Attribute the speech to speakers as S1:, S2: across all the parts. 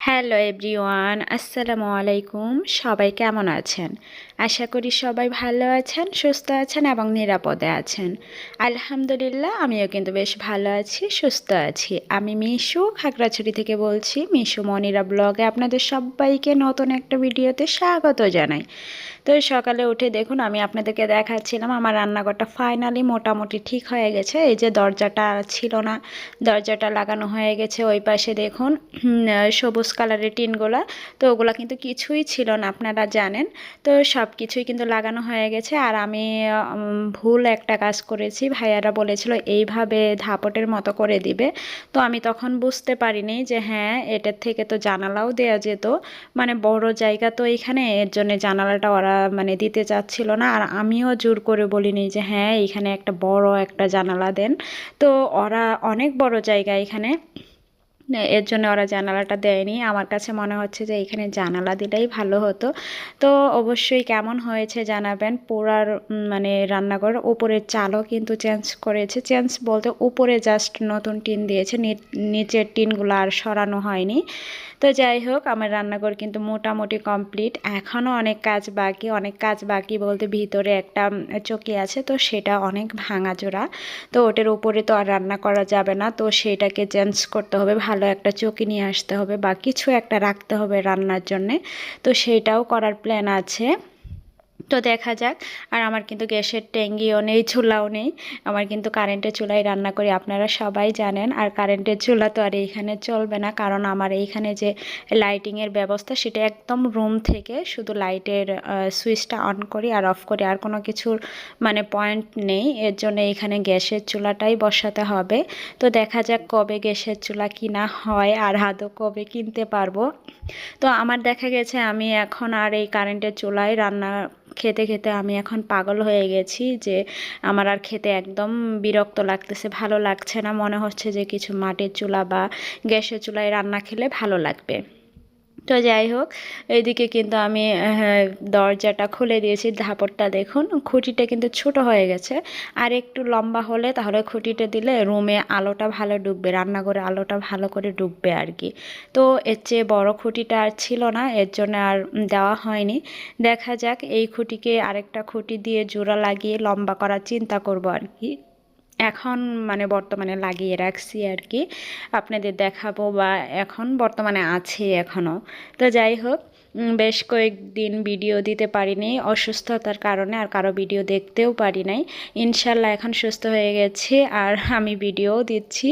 S1: Hello everyone, আসসালামু আলাইকুম। সবাই কেমন আছেন? আশা করি সবাই ভালো আছেন, সুস্থ আছেন এবং নিরাপদে আছেন। আলহামদুলিল্লাহ, আমিও কিন্তু বেশ ভালো আছি, সুস্থ আছি। আমি মিশু খাগড়াছড়ি থেকে বলছি। মিশু মনিরা ব্লগে আপনাদের সবাইকে নতুন একটা ভিডিওতে স্বাগত জানাই। তো সকালে উঠে দেখুন, আমি আপনাদেরকে দেখাচ্ছিলাম আমার রান্নাঘরটা ফাইনালি মোটামুটি ঠিক হয়ে গেছে। এই যে দরজাটা ছিল না, দরজাটা লাগানো হয়ে গেছে। ওই পাশে দেখুন সবুজ কালারের টিনগুলা, তো ওগুলা কিন্তু কিছুই ছিল না, আপনারা জানেন। তো সব কিছুই কিন্তু লাগানো হয়ে গেছে। আর আমি ভুল একটা কাজ করেছি, ভাইয়ারা বলেছিল এইভাবে ধাপটের মতো করে দিবে। তো আমি তখন বুঝতে পারিনি যে হ্যাঁ, এটার থেকে তো জানালাও দেওয়া যেত, মানে বড় জায়গা তো এখানে, এর জন্য জানালাটা ওরা মানে দিতে চাচ্ছিল না। আর আমিও জোর করে বলিনি যে হ্যাঁ এখানে একটা বড় একটা জানালা দেন। তো ওরা অনেক বড় জায়গা এখানে, এর জন্য ওরা জানালাটা দেয়নি। আমার কাছে মনে হচ্ছে যে এখানে জানালা দিলেই ভালো হতো। তো অবশ্যই কেমন হয়েছে জানাবেন। পোড়ার মানে রান্নাঘর উপরের চালও কিন্তু চেঞ্জ করেছে, চেঞ্জ বলতে উপরে জাস্ট নতুন টিন দিয়েছে, নিচের টিনগুলো আর সরানো হয়নি। তো যাই হোক, আমার রান্নাঘর কিন্তু মোটামুটি কমপ্লিট। এখনও অনেক কাজ বাকি, অনেক কাজ বাকি বলতে ভিতরে একটা চকি আছে, তো সেটা অনেক ভাঙাচোরা। তো ওটার উপরে তো আর রান্না করা যাবে না, তো সেটাকে চেঞ্জ করতে হবে, ভালো একটা চকি নিয়ে আসতে হবে বা কিছু একটা রাখতে হবে রান্নার জন্যে। তো সেটাও করার প্ল্যান আছে। তো দেখা যাক। আর আমার কিন্তু গ্যাসের ট্যাঙ্কিও নেই, চুলাও নেই। আমার কিন্তু কারেন্টের চুলায় রান্না করি, আপনারা সবাই জানেন। আর কারেন্টের চুলা তো আর এইখানে চলবে না, কারণ আমার এইখানে যে লাইটিংয়ের ব্যবস্থা সেটা একদম রুম থেকে শুধু লাইটের সুইচটা অন করি আর অফ করি, আর কোনো কিছুর মানে পয়েন্ট নেই। এর জন্য এখানে গ্যাসের চুলাটাই বসাতে হবে। তো দেখা যাক কবে গ্যাসের চুলা কিনা হয় আর আদৌ কবে কিনতে পারবো। তো আমার দেখা গেছে আমি এখন আর এই কারেন্টের চুলায় রান্না খেতে খেতে আমি এখন পাগল হয়ে গেছি, যে আমার আর খেতে একদম বিরক্ত লাগতেছে, ভালো লাগছে না। মনে হচ্ছে যে কিছু মাটির চুলা বা গ্যাসের চুলায় রান্না খেলে ভালো লাগবে। তো যাই হোক, এইদিকে কিন্তু আমি দরজাটা খুলে দিয়েছি। ধাপড়টা দেখুন, খুঁটিটা কিন্তু ছোট হয়ে গেছে। আর একটু লম্বা হলে তাহলে খুঁটিটা দিলে রুমে আলোটা ভালো ঢুকবে, রান্নাঘরে আলোটা ভালো করে ঢুকবে আর কি। তো এর চেয়ে বড় খুঁটিটা আর ছিল না, এর জন্য আর দেওয়া হয়নি। দেখা যাক, এই খুঁটিকে আরেকটা খুঁটি দিয়ে জোড়া লাগিয়ে লম্বা করার চিন্তা করব আর কি। এখন মানে বর্তমানে লাগিয়ে রাখছি আর কি, আপনাদের দেখাবো, বা এখন বর্তমানে আছে এখনও। তো যাই হোক, বেশ কয়েকদিন ভিডিও দিতে পারিনি অসুস্থতার কারণে, আর কারো ভিডিও দেখতেও পারি নাই। ইনশাল্লাহ এখন সুস্থ হয়ে গেছি আর আমি ভিডিও দিচ্ছি,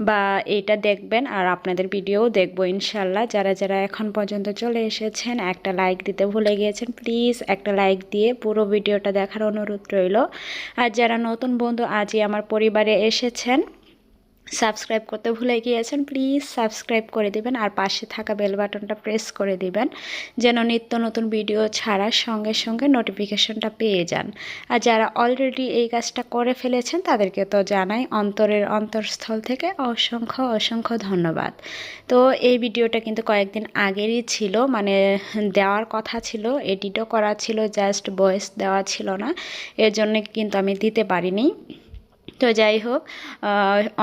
S1: বা এটা দেখবেন আর আপনাদের ভিডিওও দেখবো ইনশাল্লাহ। যারা যারা এখন পর্যন্ত চলে এসেছেন, একটা লাইক দিতে ভুলে গিয়েছেন, প্লিজ একটা লাইক দিয়ে পুরো ভিডিওটা দেখার অনুরোধ রইল। আর যারা নতুন বন্ধু আজই আমার পরিবারে এসেছেন, সাবস্ক্রাইব করতে ভুলে গিয়েছেন, প্লিজ সাবস্ক্রাইব করে দিবেন আর পাশে থাকা বেল বাটনটা প্রেস করে দিবেন, যেন নিত্য নতুন ভিডিও ছাড়ার সঙ্গে সঙ্গে নোটিফিকেশনটা পেয়ে যান। আর যারা অলরেডি এই কাজটা করে ফেলেছেন তাদেরকে তো জানাই অন্তরের অন্তঃস্থল থেকে অসংখ্য অসংখ্য ধন্যবাদ। তো এই ভিডিওটা কিন্তু কয়েকদিন আগেরই ছিল, মানে দেওয়ার কথা ছিল, এডিটও করা ছিল, জাস্ট ভয়েস দেওয়া ছিল না, এর জন্য কিন্তু আমি দিতে পারিনি। তো যাই হোক,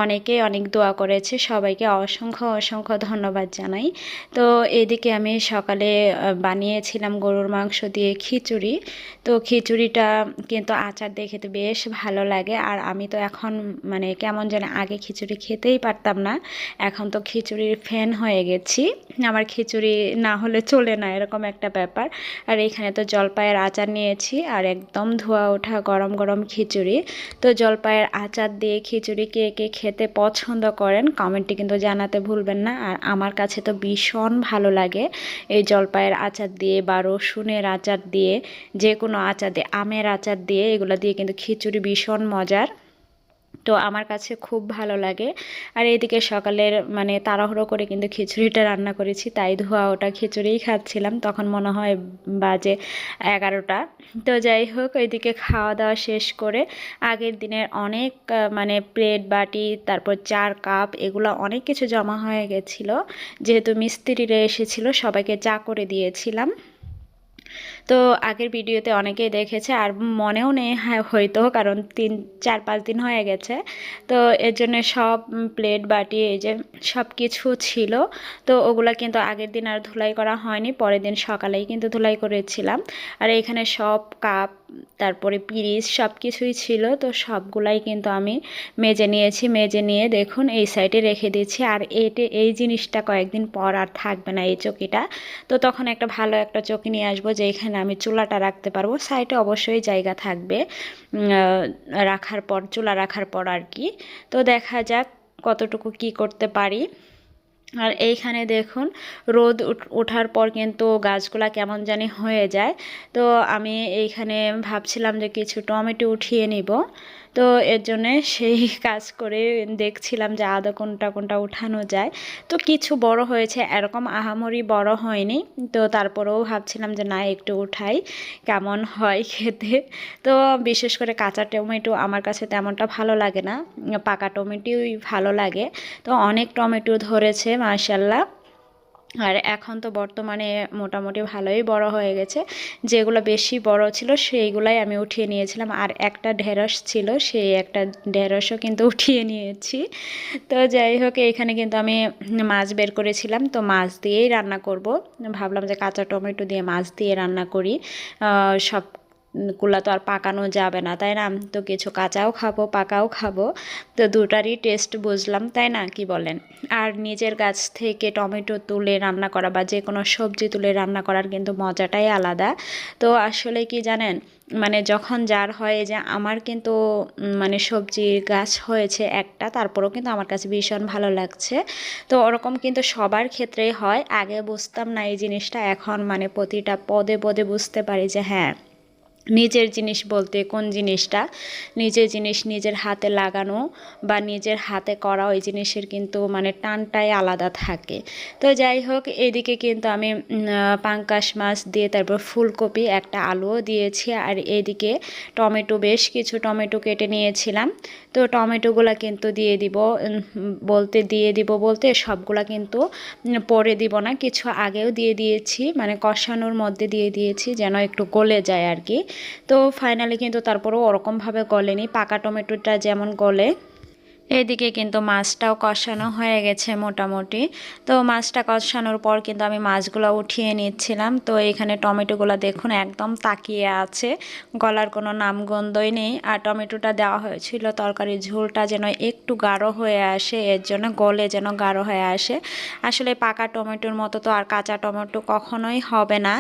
S1: অনেকে অনেক দোয়া করেছে, সবাইকে অসংখ্য অসংখ্য ধন্যবাদ জানাই। তো এদিকে আমি সকালে বানিয়েছিলাম গরুর মাংস দিয়ে খিচুড়ি। তো খিচুড়িটা কিন্তু আচার দিয়ে খেতে বেশ ভালো লাগে। আর আমি তো এখন মানে কেমন যেন, আগে খিচুড়ি খেতেই পারতাম না, এখন তো খিচুড়ির ফ্যান হয়ে গেছি। আমার খিচুড়ি না হলে চলে না, এরকম একটা ব্যাপার। আর এখানে তো জলপাইয়ের আচার নিয়েছি, আর একদম ধোয়া ওঠা গরম গরম খিচুড়ি। তো জলপাইয়ের আচার দিয়ে খিচুড়ি কে কে খেতে পছন্দ করেন কমেন্টে কিন্তু জানাতে ভুলবেন না। আর আমার কাছে তো ভীষণ ভালো লাগে এই জলপাইয়ের আচার দিয়ে বা রসুনের আচার দিয়ে, যে কোনো আচার দিয়ে, আমের আচার দিয়ে, এগুলো দিয়ে কিন্তু খিচুড়ি ভীষণ মজার। তো আমার কাছে খুব ভালো লাগে। আর এইদিকে সকালের মানে তাড়াহুড়ো করে কিন্তু খিচুড়িটা রান্না করেছি, তাই ধোয়া ওটা খিচুড়িই খাচ্ছিলাম, তখন মনে হয় বাজে 11টা। তো যাই হোক, এইদিকে খাওয়া দাওয়া শেষ করে আগের দিনের অনেক মানে প্লেট বাটি, তারপর চার কাপ, এগুলো অনেক কিছু জমা হয়ে গেছিলো, যেহেতু মিস্ত্রিরা এসেছিলো সবাইকে চা করে দিয়েছিলাম। তো তো আগের ভিডিওতে অনেকেই দেখেছে আর মনেও নেই হয়তো, কারণ 3-4-5 দিন হয়ে গেছে। তো এর জন্য সব প্লেট বাটি এই যে সব কিছু ছিল, তো ওগুলা কিন্তু আগের দিন আর ধুলাই করা হয়নি, পরের দিন সকালেই কিন্তু ধুলাই করেছিলাম। আর এখানে সব কাপ তারপরে পিরিচ সব কিছুই ছিল, তো সবগুলাই কিন্তু আমি মেজে নিয়েছি। মেজে নিয়ে দেখুন এই সাইডে রেখে দিয়েছি। আর এই জিনিসটা কয়েকদিন পর আর থাকবে না, এই চকিটা। তো তখন একটা ভালো একটা চকি নিয়ে আসবো যেখানে আমি চুলাটা রাখতে পারবো। সাইডে অবশ্যই জায়গা থাকবে রাখার পর, চুলা রাখার পর আর কি। তো দেখা যাক কতটুকু কি করতে পারি। আর এইখানে দেখুন রোদ ওঠার পর কিন্তু গাছগুলা কেমন জানি হয়ে যায়। তো আমি এইখানে ভাবছিলাম যে কিছু টমেটো উঠিয়ে নিব, তো এর জন্যে সেই কাজ করে দেখছিলাম যে আদৌ কোনটা কোনটা উঠানো যায়। তো কিছু বড় হয়েছে, এরকম আহামরি বড় হয়নি। তো তারপরেও ভাবছিলাম যে না একটু উঠাই, কেমন হয় খেতে। তো বিশেষ করে কাঁচা টমেটো আমার কাছে তেমনটা ভালো লাগে না, পাকা টমেটোই ভালো লাগে। তো অনেক টমেটো ধরেছে মাশাআল্লাহ। আর এখন তো বর্তমানে মোটামুটি ভালোই বড় হয়ে গেছে। যেগুলো বেশি বড় ছিল সেইগুলাই আমি উঠিয়ে নিয়েছিলাম, আর একটা ঢেঁড়স ছিল, সেই একটা ঢেঁড়সও কিন্তু উঠিয়ে নিয়েছি। তো যাই হোক, এখানে কিন্তু আমি মাছ বের করেছিলাম, তো মাছ দিয়েই রান্না করব। ভাবলাম যে কাঁচা টমেটো দিয়ে মাছ দিয়ে রান্না করি। সব গুলা তো আর পাকানো যাবে না, তাই না? তো কিছু কাঁচাও খাবো, পাকাও খাবো, তো দুটারই টেস্ট বুঝলাম, তাই না, কি বলেন? আর নিজের গাছ থেকে টমেটো তুলে রান্না করা বা যে কোনো সবজি তুলে রান্না করার কিন্তু মজাটাই আলাদা। তো আসলে কি জানেন, মানে যখন যার হয়, যে আমার কিন্তু মানে সবজির গাছ হয়েছে একটা, তারপরেও কিন্তু আমার কাছে ভীষণ ভালো লাগছে। তো ওরকম কিন্তু সবার ক্ষেত্রেই হয়। আগে বুঝতাম না এই জিনিসটা, এখন মানে প্রতিটা পদে পদে বুঝতে পারি যে হ্যাঁ, নিজের জিনিস বলতে কোন জিনিসটা, নিজের জিনিস নিজের হাতে লাগানো বা নিজের হাতে করা, ওই জিনিসের কিন্তু মানে টানটাই আলাদা থাকে। তো যাই হোক, এদিকে কিন্তু আমি পাঙ্কাশ মাছ দিয়ে তারপর ফুলকপি, একটা আলুও দিয়েছি। আর এদিকে টমেটো, বেশ কিছু টমেটো কেটে নিয়েছিলাম। তো টমেটোগুলা কিন্তু দিয়ে দিব বলতে সবগুলা কিন্তু পরে দিব না, কিছু আগেও দিয়ে দিয়েছি, মানে কষানোর মধ্যে দিয়ে দিয়েছি যেন একটু গলে যায় আর কি। তো ফাইনালি কিন্তু তারপরেও ওরকমভাবে গলেনি, পাকা টমেটোটা যেমন গলে। এদিকে কিন্তু মাছটাও কষানো হয়ে গেছে মোটামুটি। তো মাছটা কষানোর পর কিন্তু আমি মাছগুলো উঠিয়ে নিচ্ছিলাম। তো এখানে টমেটোগুলো দেখুন একদম তাকিয়ে আছে, গলার কোনো নামগন্ধই নেই। আর টমেটোটা দেওয়া হয়েছিল তরকারির ঝোলটা যেন একটু গাঢ় হয়ে আসে, এর জন্য গলে যেন গাঢ় হয়ে আসে। আসলে পাকা টমেটোর মতো তো আর কাঁচা টমেটো কখনোই হবে না,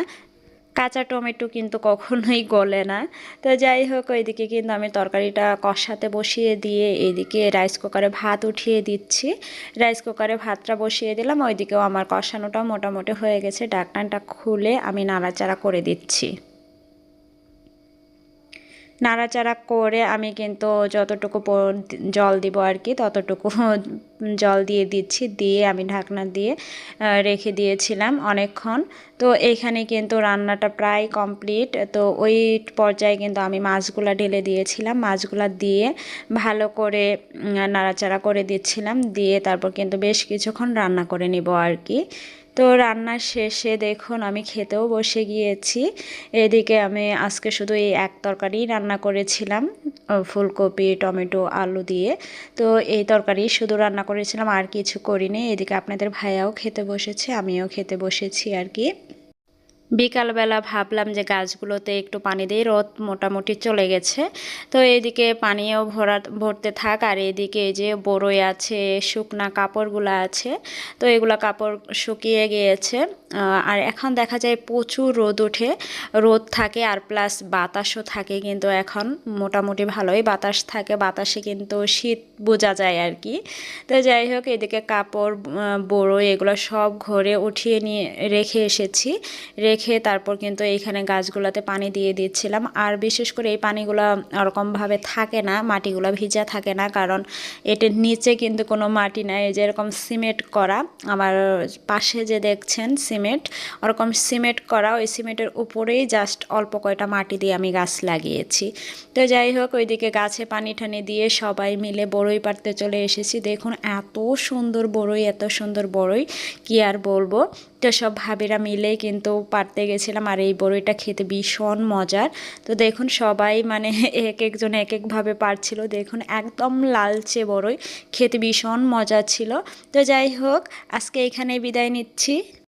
S1: কাঁচা টমেটো কিন্তু কখনোই গলে না। তো যাই হোক, ওইদিকে কিন্তু আমি তরকারিটা কষাতে বসিয়ে দিয়ে এইদিকে রাইস কুকারে ভাত উঠিয়ে দিচ্ছি। রাইস কুকারে ভাতটা বসিয়ে দিলাম, ওইদিকেও আমার কষানোটাও মোটামুটি হয়ে গেছে। ঢাকনাটা খুলে আমি নাড়াচাড়া করে দিচ্ছি। নাড়াচাড়া করে আমি কিন্তু যতটুকু জল দিব আর কি, ততটুকু জল দিয়ে দিচ্ছি, দিয়ে আমি ঢাকনা দিয়ে রেখে দিয়েছিলাম অনেকক্ষণ। তো এইখানে কিন্তু রান্নাটা প্রায় কমপ্লিট। তো ওই পর্যায়ে কিন্তু আমি মাছগুলা ঢেলে দিয়েছিলাম, মাছগুলা দিয়ে ভালো করে নাড়াচাড়া করে দিচ্ছিলাম, দিয়ে তারপর কিন্তু বেশ কিছুক্ষণ রান্না করে নিব আর কি। তো রান্নার শেষে দেখুন আমি খেতেও বসে গিয়েছি। এদিকে আমি আজকে শুধু এই এক তরকারি রান্না করেছিলাম, ফুলকপি টমেটো আলু দিয়ে। তো এই তরকারি শুধু রান্না করেছিলাম, আর কিছু করিনি। এদিকে আপনাদের ভাইয়াও খেতে বসেছে, আমিও খেতে বসেছি আর কি। বিকালবেলা ভাবলাম যে গাছগুলোতে একটু পানি দিই, রোদ মোটামুটি চলে গেছে। তো এদিকে পানিও ভরতে থাক, আর এদিকে এই যে বড়ই আছে, শুকনা কাপড়গুলো আছে, তো এগুলো কাপড় শুকিয়ে গিয়েছে। আর এখন দেখা যায় প্রচুর রোদ ওঠে, রোদ থাকে আর প্লাস বাতাসও থাকে, কিন্তু এখন মোটামুটি ভালোই বাতাস থাকে, বাতাসে কিন্তু শীত বোঝা যায় আর কি। তো যাই হোক, এদিকে কাপড় বড়ই এগুলো সব ঘরে উঠিয়ে নিয়ে রেখে এসেছি। রেখে তারপর কিন্তু এইখানে গাছগুলোতে পানি দিয়ে দিচ্ছিলাম। আর বিশেষ করে এই পানিগুলো ওরকমভাবে থাকে না, মাটিগুলো ভিজা থাকে না, কারণ এটার নিচে কিন্তু কোনো মাটি নাই, এই যেরকম সিমেন্ট করা। আমার পাশে যে দেখছেন সিমেন্ট সিমেন্ট, ওরকম সিমেন্ট করা, ওই সিমেন্টের উপরেই জাস্ট অল্প কয়টা মাটি দিয়ে আমি গাছ লাগিয়েছি। তো যাই হোক, ওইদিকে গাছে পানি টানি দিয়ে সবাই মিলে বড়ই পাড়তে চলে এসেছি। দেখুন এত সুন্দর বড়ই, এত সুন্দর বড়ই, কি আর বলবো। তো সব ভাবিরা মিলেই কিন্তু পাড়তে গেছিলাম, আর এই বড়ইটা খেতে ভীষণ মজার। তো দেখুন সবাই মানে এক একজন এক একভাবে পারছিল। দেখুন একদম লালচে বড়ই, খেতে ভীষণ মজা ছিল। তো যাই হোক, আজকে এখানেই বিদায় নিচ্ছি।